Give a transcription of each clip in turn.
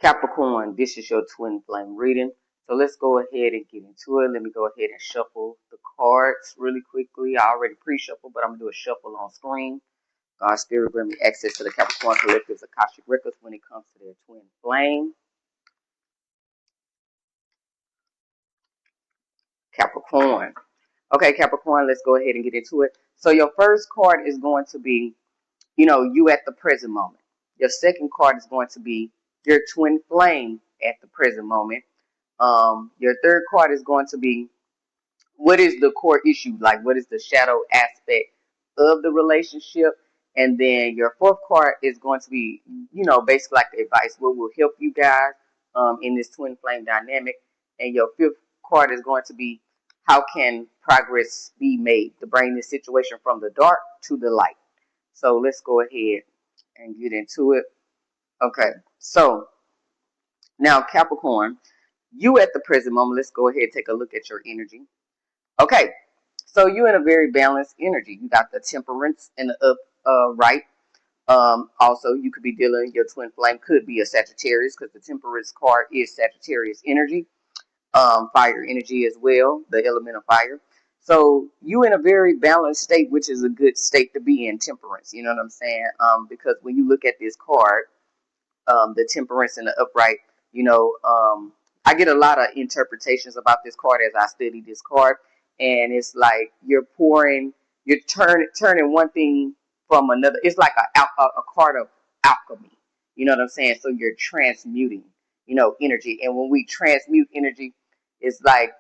Capricorn, this is your twin flame reading. So let's go ahead and get into it. Let me go ahead and shuffle the cards really quickly. I already pre-shuffled, but I'm going to do a shuffle on screen. God Spirit bring me access to the Capricorn Collective's Akashic Records when it comes to their twin flame. Capricorn. Okay, Capricorn, let's go ahead and get into it. So your first card is going to be, you at the present moment. Your second card is going to be your twin flame at the present moment. Your third card is going to be what is the core issue, like what is the shadow aspect of the relationship. And then your fourth card is going to be, basically like the advice, what will help you guys in this twin flame dynamic. And your fifth card is going to be how can progress be made to bring this situation from the dark to the light. So let's go ahead and get into it. Okay, so now Capricorn, you at the present moment, let's go ahead and take a look at your energy. Okay, so you're in a very balanced energy. You got the temperance in the right. Also, you could be dealing, your twin flame could be a Sagittarius because the temperance card is Sagittarius energy. Fire energy as well, the element of fire. So you in a very balanced state, which is a good state to be in, temperance. You know what I'm saying? Because when you look at this card, the temperance in the upright, I get a lot of interpretations about this card as I study this card, and it's like you're turning one thing from another. It's like a card of alchemy. You know what I'm saying? So you're transmuting, energy, and when we transmute energy, it's like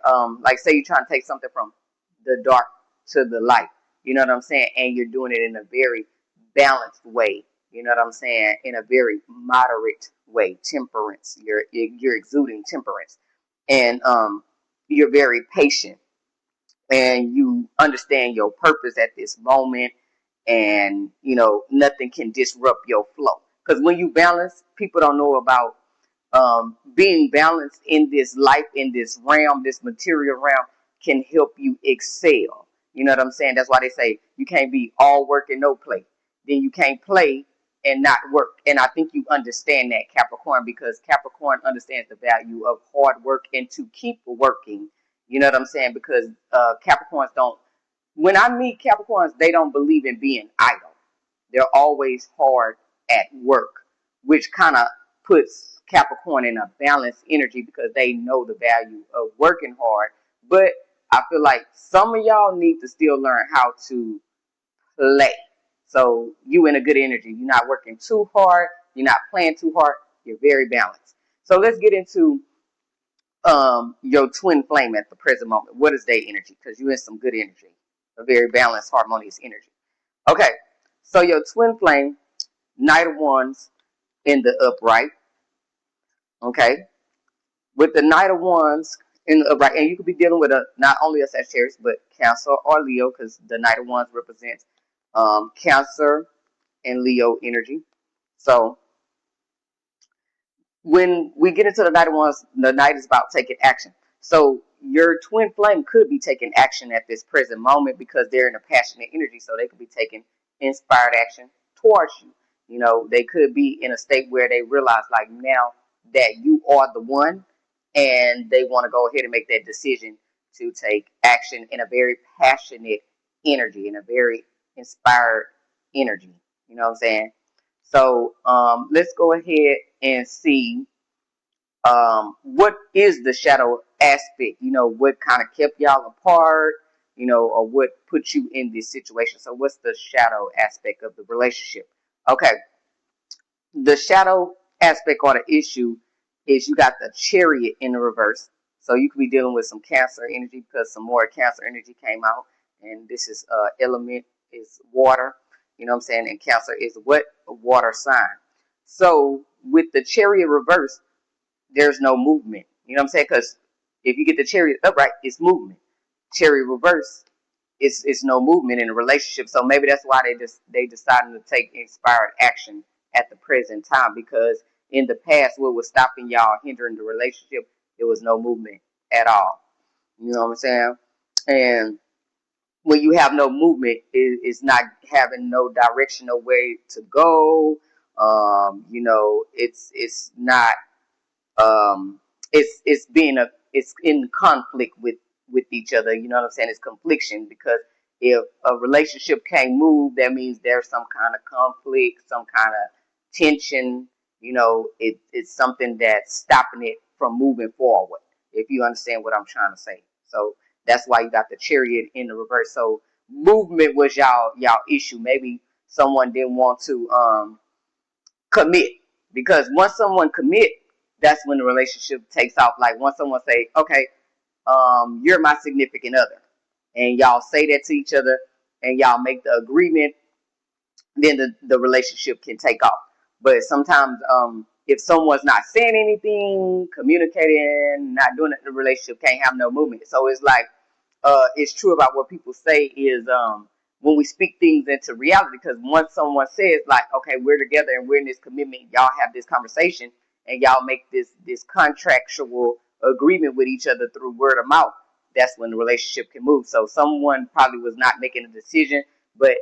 say you're trying to take something from the dark to the light. You know what I'm saying? And you're doing it in a very balanced way. You know what I'm saying? In a very moderate way, temperance. You're exuding temperance, and you're very patient, and you understand your purpose at this moment, and nothing can disrupt your flow. Because when you balance, people don't know about being balanced in this life, in this realm, this material realm, can help you excel. You know what I'm saying? That's why they say you can't be all work and no play. Then you can't play and not work. And I think you understand that, Capricorn, because Capricorn understands the value of hard work and to keep working. You know what I'm saying? Because Capricorns don't, when I meet Capricorns, they don't believe in being idle. They're always hard at work, which kind of puts Capricorn in a balanced energy because they know the value of working hard. But I feel like some of y'all need to still learn how to play. So you in a good energy. You're not working too hard. You're not playing too hard. You're very balanced. So let's get into your twin flame at the present moment. What is their energy? Because you're in some good energy. A very balanced, harmonious energy. Okay. So your twin flame, Knight of Wands in the upright. Okay. With the Knight of Wands in the upright, and you could be dealing with not only a Sagittarius, but Cancer or Leo, because the Knight of Wands represents Cancer and Leo energy. So when we get into the Knight of Wands, the Knight is about taking action. So your twin flame could be taking action at this present moment because they're in a passionate energy. So they could be taking inspired action towards you. They could be in a state where they realize like now that you are the one, and they want to go ahead and make that decision to take action in a very passionate energy, in a very inspired energy. You know what I'm saying? So let's go ahead and see what is the shadow aspect. What kind of kept y'all apart, or what put you in this situation. So what's the shadow aspect of the relationship? Okay, the shadow aspect or the issue is you got the Chariot in the reverse. So you could be dealing with some Cancer energy because some more Cancer energy came out, and this is element is water. You know what I'm saying? And Cancer is what? A water sign. So with the Chariot reverse, there's no movement. You know what I'm saying? Because if you get the Chariot upright, it's movement. Chariot reverse, it's no movement in a relationship. So maybe that's why they decided to take inspired action at the present time, because in the past, what was stopping y'all, hindering the relationship, there was no movement at all. You know what I'm saying? And when you have no movement, it's not having no direction, no way to go. It's not. it's in conflict with each other. You know what I'm saying? It's confliction, because if a relationship can't move, that means there's some kind of conflict, some kind of tension. It's something that's stopping it from moving forward, if you understand what I'm trying to say. So that's why you got the Chariot in the reverse. So movement was y'all issue. Maybe someone didn't want to commit, because once someone commit, that's when the relationship takes off. Like once someone say, okay, you're my significant other, and y'all say that to each other, and y'all make the agreement, then the relationship can take off. But sometimes, if someone's not saying anything, communicating, not doing it, the relationship can't have no movement. So it's like, it's true about what people say is, when we speak things into reality, because once someone says like, okay, we're together and we're in this commitment, y'all have this conversation and y'all make this contractual agreement with each other through word of mouth, that's when the relationship can move. So someone probably was not making a decision, but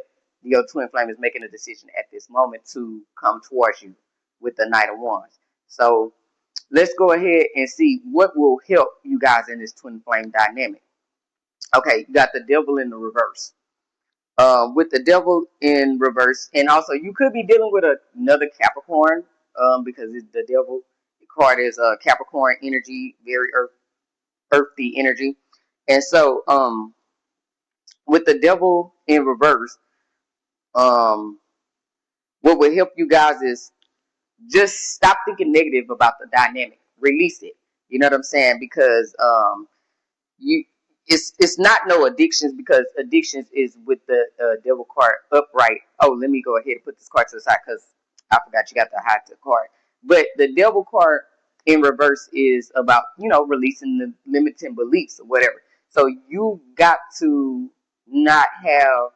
your twin flame is making a decision at this moment to come towards you with the Knight of Wands. So let's go ahead and see what will help you guys in this twin flame dynamic. Okay, you got the Devil in the reverse. With the Devil in reverse, and also you could be dealing with another Capricorn, because the Devil card is Capricorn energy, very earthy energy. And so, with the Devil in reverse, um, what will help you guys is just stop thinking negative about the dynamic. Release it. You know what I'm saying? Because you it's not no addictions, because addictions is with the Devil card upright. Oh, let me go ahead and put this card to the side, because I forgot you got the high card. But the Devil card in reverse is about, releasing the limiting beliefs or whatever. So you got to not have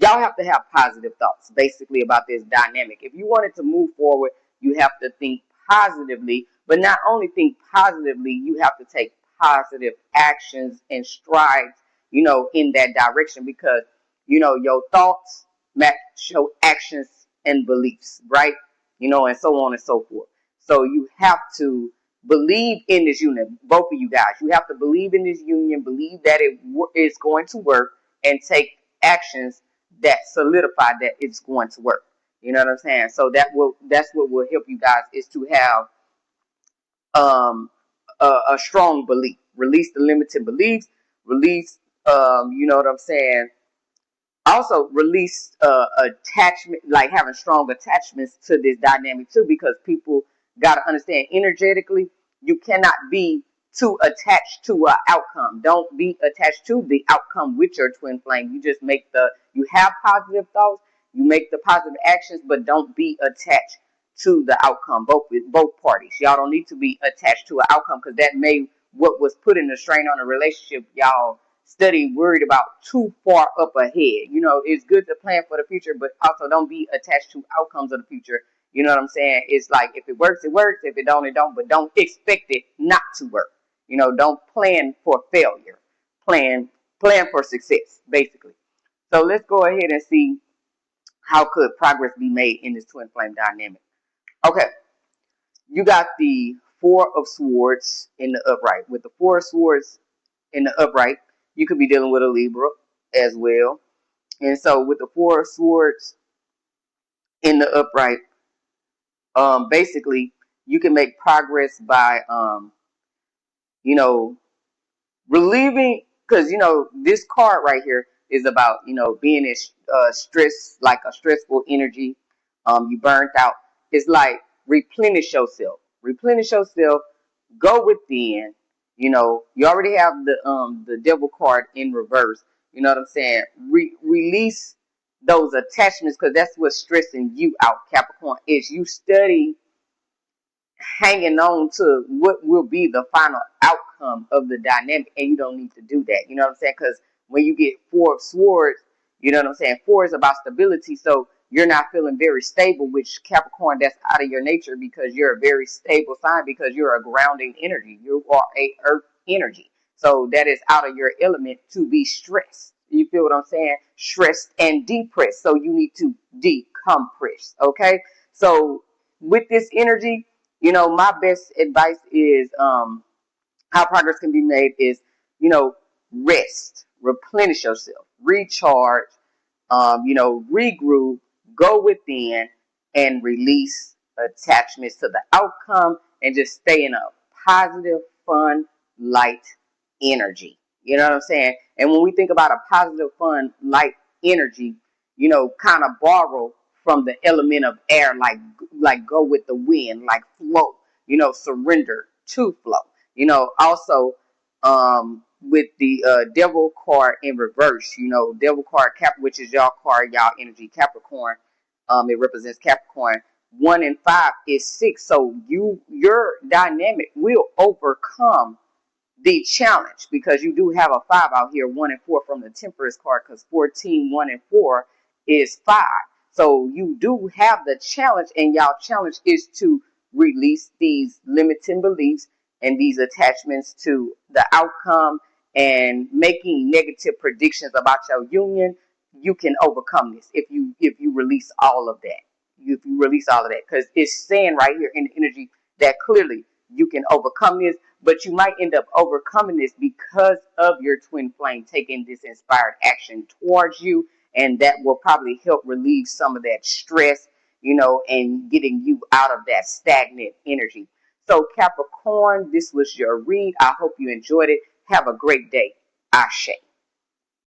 y'all have to have positive thoughts basically about this dynamic. If you want it to move forward, you have to think positively, but not only think positively, you have to take positive actions and strides, in that direction, because, your thoughts match your actions and beliefs, right? And so on and so forth. So you have to believe in this union, both of you guys. You have to believe in this union, believe that it is going to work, and take actions that solidify that it's going to work. You know what I'm saying? So that's what will help you guys, is to have a strong belief. Release the limiting beliefs. Release, you know what I'm saying? Also release attachment, like having strong attachments to this dynamic too, because people got to understand, energetically, you cannot be too attached to an outcome. Don't be attached to the outcome with your twin flame. You have positive thoughts, you make the positive actions, but don't be attached to the outcome. Both parties, y'all don't need to be attached to an outcome, because that may what was putting the strain on a relationship. Y'all worried about too far up ahead. It's good to plan for the future, but also don't be attached to outcomes of the future. You know what I'm saying? It's like, if it works, it works. If it don't, it don't. But don't expect it not to work. Don't plan for failure. Plan for success, basically. So let's go ahead and see how could progress be made in this twin flame dynamic. Okay, you got the Four of Swords in the upright. With the Four of Swords in the upright, you could be dealing with a Libra as well. And so with the Four of Swords in the upright, basically you can make progress by, relieving, because, this card right here is about, being in stress, like a stressful energy. You burnt out. It's like replenish yourself. Replenish yourself. Go within. You already have the Devil card in reverse. You know what I'm saying? Release those attachments, because that's what's stressing you out, Capricorn. Is you study hanging on to what will be the final outcome of the dynamic, and you don't need to do that. You know what I'm saying? Because when you get Four of Swords, you know what I'm saying? Four is about stability, so you're not feeling very stable, which, Capricorn, that's out of your nature, because you're a very stable sign, because you're a grounding energy. You are a earth energy. So that is out of your element to be stressed. You feel what I'm saying? Stressed and depressed. So you need to decompress. Okay? So with this energy, My best advice is how progress can be made is, rest, replenish yourself, recharge, regroup, go within, and release attachments to the outcome, and just stay in a positive, fun, light energy. You know what I'm saying? And when we think about a positive, fun, light energy, kind of borrow from the element of air, like go with the wind, like flow, surrender to flow. Also, with the devil card in reverse, devil card which is y'all card, y'all energy, Capricorn. It represents Capricorn. 1 and 5 is 6. So your dynamic will overcome the challenge, because you do have a 5 out here, 1 and 4 from the Temperance card, because 14, 1 and 4 is 5. So you do have the challenge, and y'all challenge is to release these limiting beliefs and these attachments to the outcome, and making negative predictions about your union. You can overcome this if you release all of that. If you release all of that, because it's saying right here in the energy that clearly you can overcome this, but you might end up overcoming this because of your twin flame taking this inspired action towards you, and that will probably help relieve some of that stress, and getting you out of that stagnant energy. So Capricorn, this was your read. I hope you enjoyed it. Have a great day. Ashe.